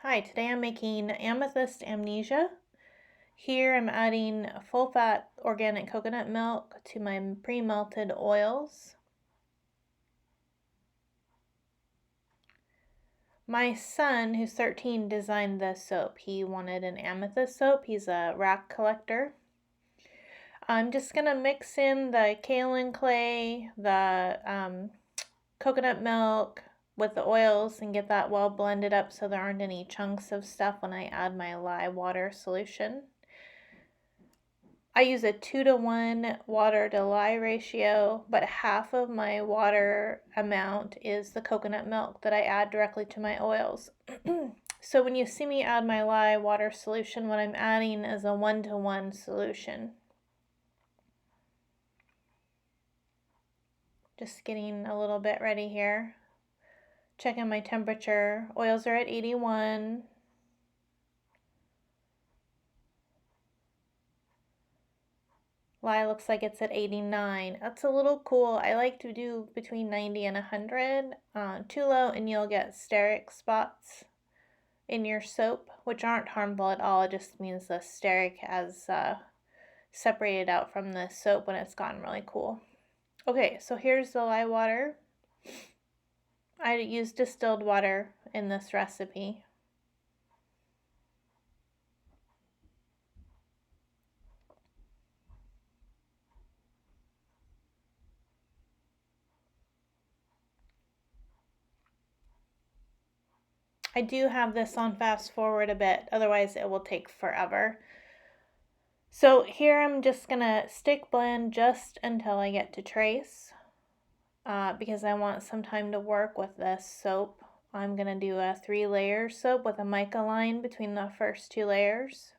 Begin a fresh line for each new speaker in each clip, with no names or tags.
Hi, today I'm making Amethyst Amnesia. Here I'm adding full-fat organic coconut milk to my pre-melted oils. My son, who's 13, designed this soap. He wanted an amethyst soap. He's a rock collector. I'm just going to mix in the kaolin clay, the coconut milk with the oils and get that well blended up so there aren't any chunks of stuff when I add my lye water solution. I use a 2-to-1 water to lye ratio, but half of my water amount is the coconut milk that I add directly to my oils. So when you see me add my lye water solution, what I'm adding is a 1-to-1 solution. Just getting a little bit ready here. Checking my temperature. Oils are at 81. Lye looks like it's at 89. That's a little cool. I like to do between 90 and 100. Too low and you'll get steric spots in your soap, which aren't harmful at all. It just means the steric has separated out from the soap when it's gotten really cool. Okay, so here's the lye water. I use distilled water in this recipe. I do have this on fast forward a bit, otherwise it will take forever. So here I'm just gonna stick blend just until I get to trace because I want some time to work with this soap. I'm gonna do a 3-layer soap with a mica line between the first 2 layers.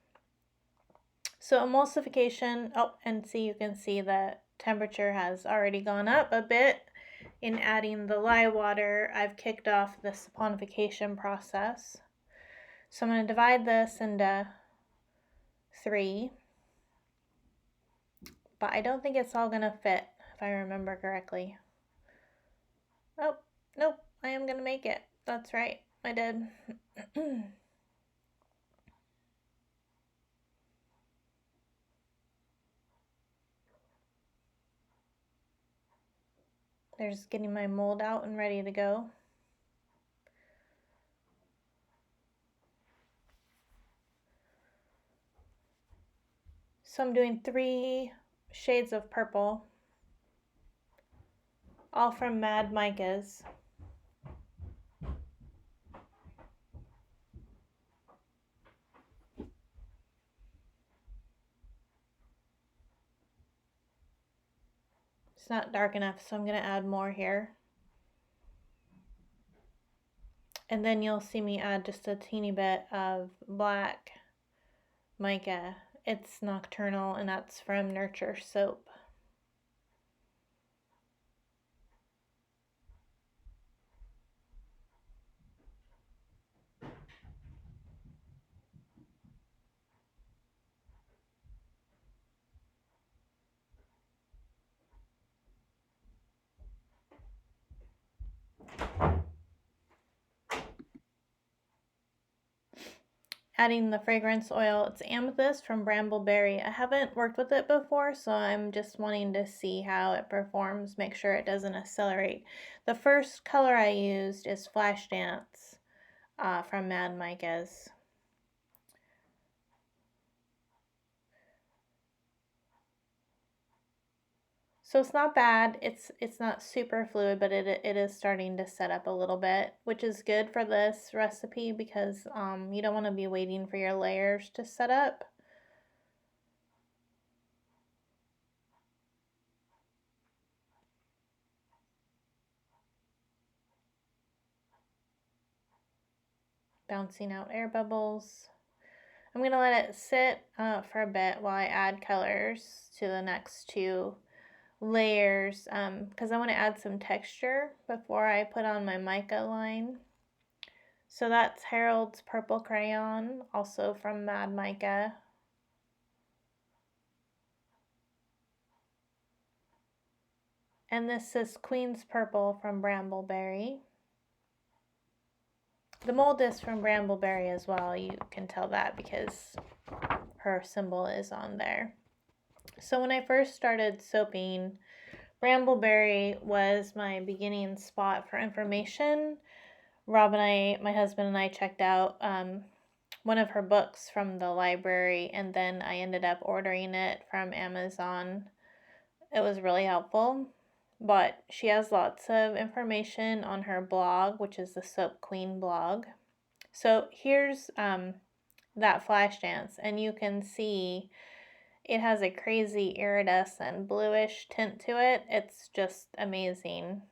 So emulsification, and you can see the temperature has already gone up a bit. In adding the lye water, I've kicked off the saponification process. So I'm going to divide this into 3, but I don't think it's all going to fit if I remember correctly. Oh, nope, I am going to make it. That's right, I did. They're just getting my mold out and ready to go. So I'm doing 3 shades of purple, all from Mad Micas. It's not dark enough, so I'm going to add more here. And then you'll see me add just a teeny bit of black mica. It's nocturnal, and that's from Nurture Soap. Adding the fragrance oil, it's Amethyst from Brambleberry. I haven't worked with it before, so I'm just wanting to see how it performs, make sure it doesn't accelerate. The first color I used is Flash Dance from Mad Micas. So it's not bad. It's not super fluid, but it is starting to set up a little bit, which is good for this recipe because you don't want to be waiting for your layers to set up. Bouncing out air bubbles. I'm going to let it sit for a bit while I add colors to the next 2 layers because I want to add some texture before I put on my mica line. So that's Harold's Purple Crayon, also from Mad Mica. And this is Queen's Purple from Brambleberry. The mold is from Brambleberry as well. You can tell that because her symbol is on there. So when I first started soaping, Brambleberry was my beginning spot for information. Rob and I, my husband and I, checked out one of her books from the library, and then I ended up ordering it from Amazon. It was really helpful, but she has lots of information on her blog, which is the Soap Queen blog. So here's that flash dance, and you can see it has a crazy iridescent bluish tint to it. It's just amazing.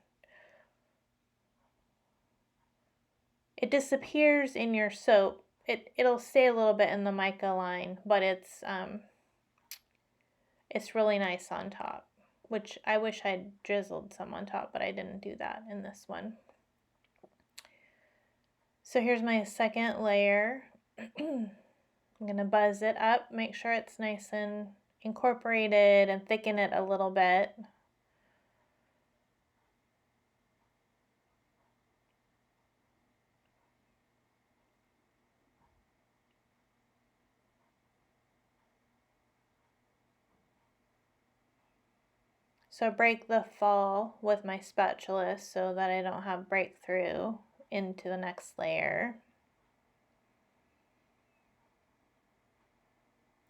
It disappears in your soap. It'll stay a little bit in the mica line, but it's really nice on top, which I wish I'd drizzled some on top, but I didn't do that in this one. So here's my second layer. I'm going to buzz it up, make sure it's nice and incorporated, and thicken it a little bit. So break the fall with my spatula so that I don't have breakthrough into the next layer.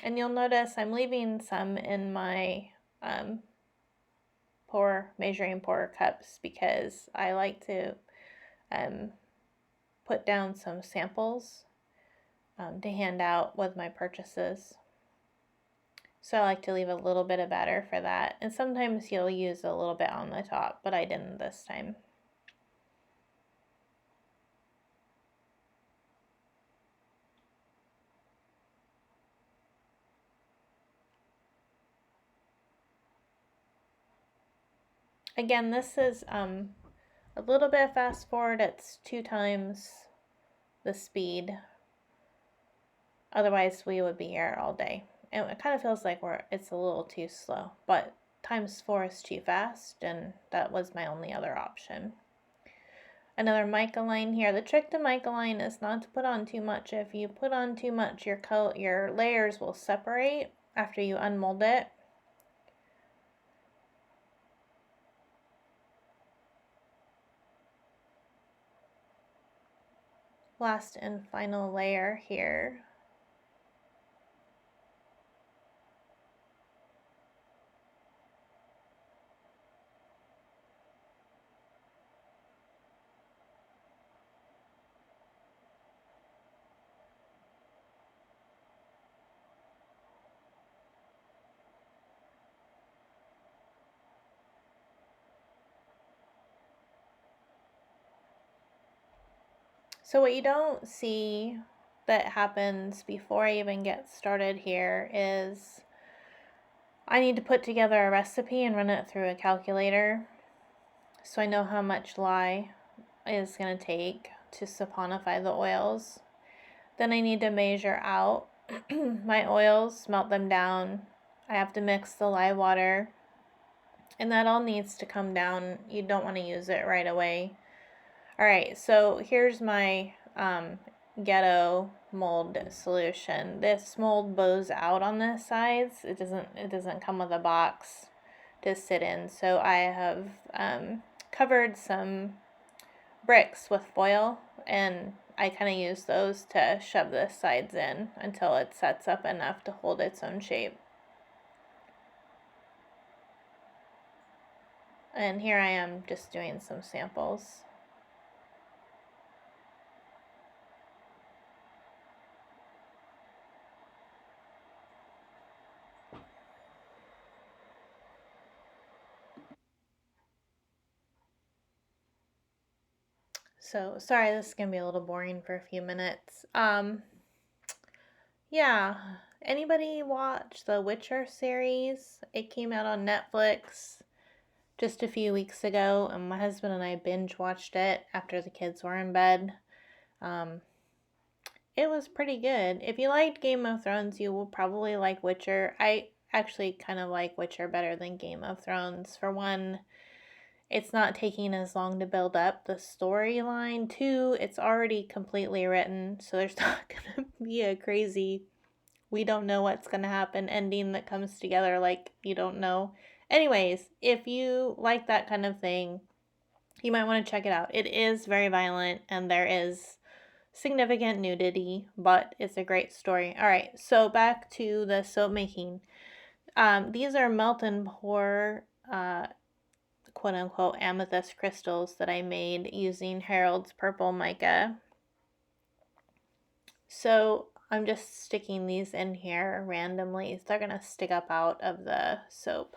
And you'll notice I'm leaving some in my measuring pour cups because I like to put down some samples to hand out with my purchases. So I like to leave a little bit of batter for that. And sometimes you'll use a little bit on the top, but I didn't this time. Again, this is a little bit fast forward. It's 2 times the speed. Otherwise, we would be here all day. And it kind of feels like it's a little too slow, but ×4 is too fast, and that was my only other option. Another mica line here. The trick to mica line is not to put on too much. If you put on too much, your layers will separate after you unmold it. Last and final layer here. So what you don't see that happens before I even get started here is I need to put together a recipe and run it through a calculator so I know how much lye is going to take to saponify the oils. Then I need to measure out my oils, melt them down. I have to mix the lye water, and that all needs to come down. You don't want to use it right away. Alright, so here's my ghetto mold solution. This mold bows out on the sides. It doesn't come with a box to sit in. So I have covered some bricks with foil, and I kind of use those to shove the sides in until it sets up enough to hold its own shape. And here I am just doing some samples. So, sorry, this is going to be a little boring for a few minutes. Yeah, anybody watch the Witcher series? It came out on Netflix just a few weeks ago, and my husband and I binge watched it after the kids were in bed. It was pretty good. If you liked Game of Thrones, you will probably like Witcher. I actually kind of like Witcher better than Game of Thrones. For one, it's not taking as long to build up the storyline. Two, it's already completely written, so there's not going to be a crazy, we don't know what's going to happen ending that comes together like you don't know. Anyways, if you like that kind of thing, you might want to check it out. It is very violent and there is significant nudity, but it's a great story. All right, so back to the soap making. These are melt and pour, quote unquote, amethyst crystals that I made using Harold's purple mica. So I'm just sticking these in here randomly. They're going to stick up out of the soap,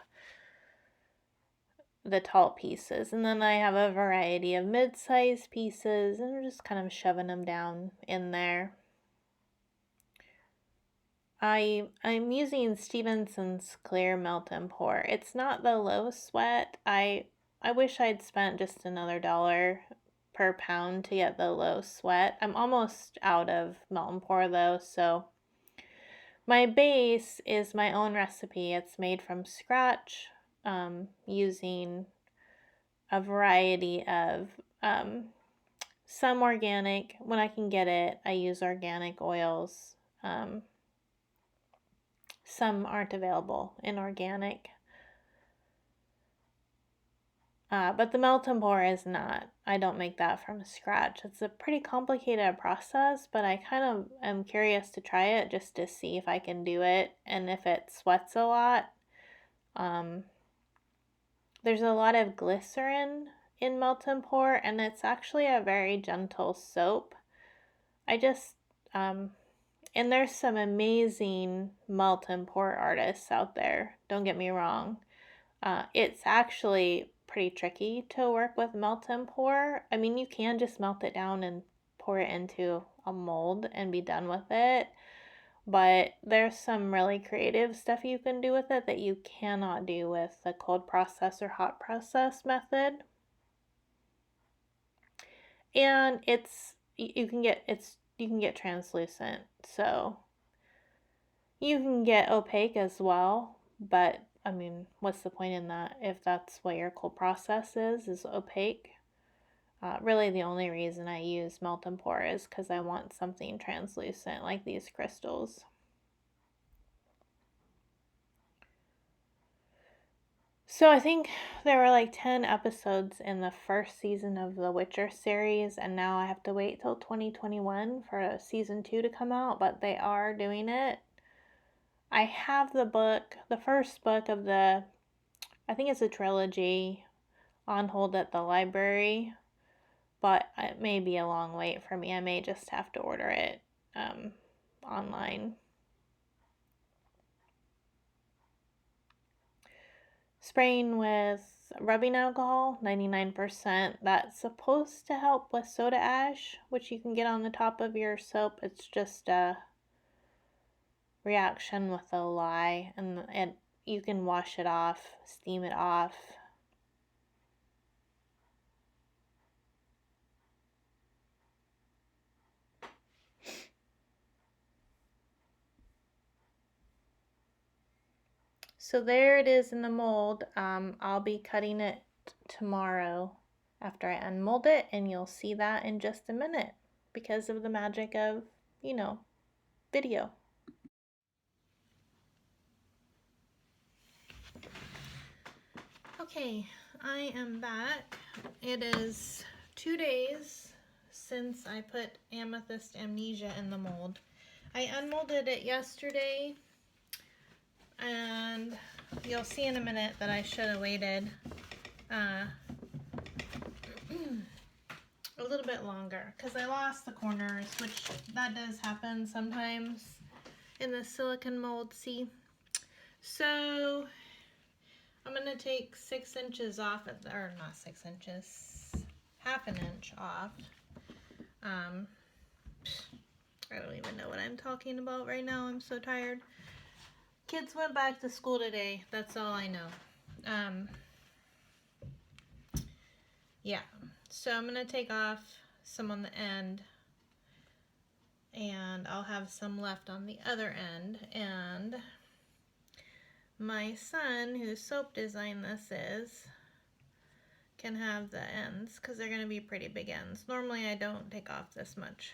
the tall pieces. And then I have a variety of mid-sized pieces, and I'm just kind of shoving them down in there. I'm using Stevenson's Clear Melt and Pour. It's not the low sweat. I wish I'd spent just another $1 per pound to get the low sweat. I'm almost out of melt and pour though, so my base is my own recipe. It's made from scratch, using a variety of some organic. When I can get it, I use organic oils. Some aren't available in organic. But the melt and pour is not. I don't make that from scratch. It's a pretty complicated process, but I kind of am curious to try it just to see if I can do it and if it sweats a lot. There's a lot of glycerin in melt and pour, and it's actually a very gentle soap. And there's some amazing melt and pour artists out there. Don't get me wrong. It's actually pretty tricky to work with melt and pour. I mean, you can just melt it down and pour it into a mold and be done with it. But there's some really creative stuff you can do with it that you cannot do with the cold process or hot process method. And you can get translucent, so you can get opaque as well, but I mean, what's the point in that if that's what your cold process is opaque? Really, the only reason I use melt and pour is because I want something translucent like these crystals. So I think there were like 10 episodes in the first season of the Witcher series, and now I have to wait till 2021 for season 2 to come out, but they are doing it. I have the first book of I think it's a trilogy, on hold at the library, but it may be a long wait for me. I may just have to order it online. Spraying with rubbing alcohol, 99%. That's supposed to help with soda ash, which you can get on the top of your soap. It's just a reaction with a lye, and you can wash it off, steam it off. So there it is in the mold. I'll be cutting it tomorrow after I unmold it, and you'll see that in just a minute because of the magic of, video. Okay, I am back. It is 2 days since I put Amethyst Amnesia in the mold. I unmolded it yesterday, and you'll see in a minute that I should have waited a little bit longer because I lost the corners, which that does happen sometimes in the silicone mold, see? So I'm going to take 6 inches off, or not 6 inches, half an inch off. I don't even know what I'm talking about right now. I'm so tired. Kids went back to school today. That's all I know. Yeah. So I'm going to take off some on the end, and I'll have some left on the other end. And my son, whose soap design this is, can have the ends because they're going to be pretty big ends. Normally I don't take off this much.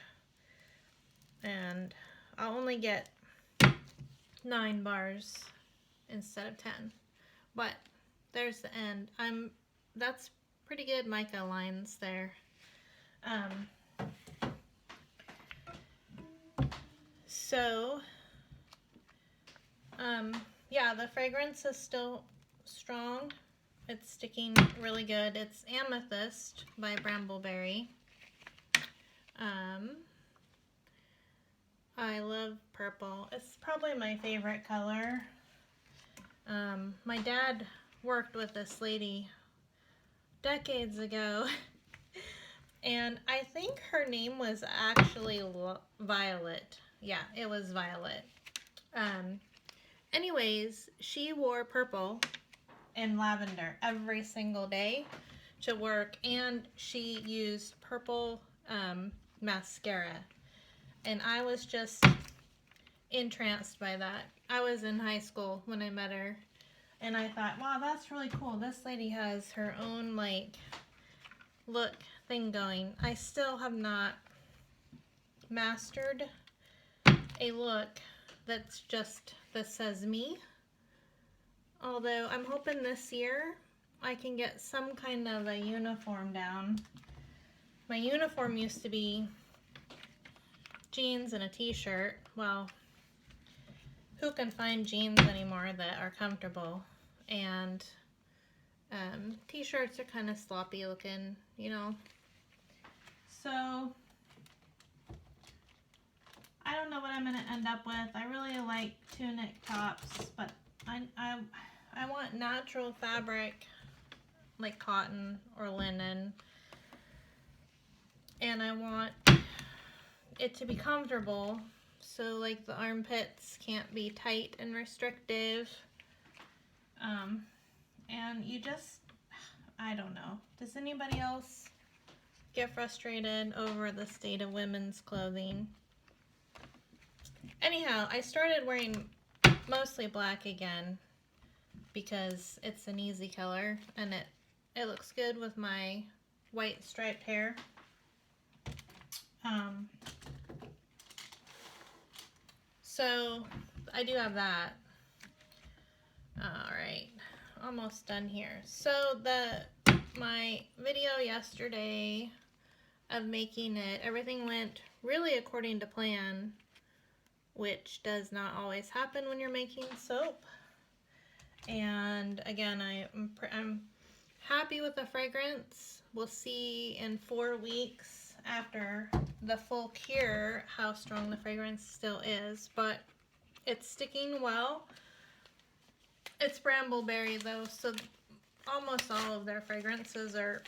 And I'll only get 9 bars instead of 10. But there's the end. That's pretty good mica lines there. Yeah, the fragrance is still strong. It's sticking really good. It's Amethyst by Brambleberry. I love purple. It's probably my favorite color. My dad worked with this lady decades ago, and I think her name was actually Violet. Yeah, it was Violet. Anyways, she wore purple and lavender every single day to work, and she used purple mascara, and I was just entranced by that. I was in high school when I met her, and I thought, wow, that's really cool. This lady has her own like look thing going. I still have not mastered a look that says me. Although I'm hoping this year I can get some kind of a uniform down. My uniform used to be jeans and a t-shirt. Well, who can find jeans anymore that are comfortable? And t-shirts are kind of sloppy looking, you know. So I don't know what I'm going to end up with. I really like tunic tops, but I want natural fabric like cotton or linen, and I want it to be comfortable, so like the armpits can't be tight and restrictive. And you just, I don't know. Does anybody else get frustrated over the state of women's clothing? Anyhow, I started wearing mostly black again because it's an easy color and it looks good with my white striped hair. So I do have that. Alright, almost done here. So my video yesterday of making it, everything went really according to plan, which does not always happen when you're making soap. And again, I'm happy with the fragrance. We'll see in 4 weeks after the full cure how strong the fragrance still is, but it's sticking well. It's Brambleberry though, so almost all of their fragrances are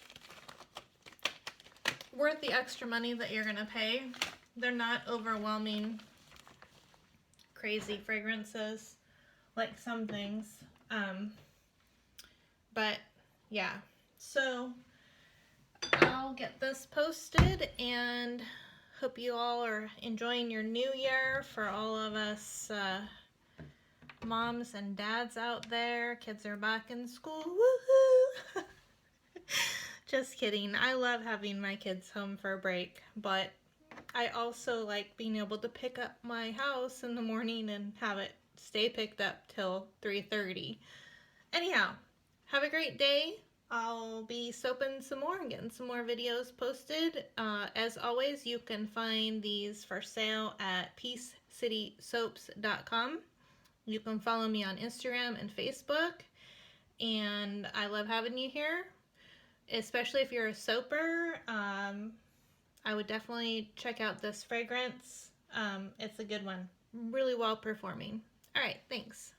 worth the extra money that you're gonna pay. They're not overwhelming, crazy fragrances like some things. But yeah, so I'll get this posted and hope you all are enjoying your new year. For all of us moms and dads out there, kids are back in school, woohoo! Just kidding. I love having my kids home for a break, but I also like being able to pick up my house in the morning and have it stay picked up till 3:30. Anyhow, have a great day. I'll be soaping some more and getting some more videos posted. As always, you can find these for sale at peacecitysoaps.com. You can follow me on Instagram and Facebook. And I love having you here, especially if you're a soaper. I would definitely check out this fragrance. It's a good one. Really well performing. All right, thanks.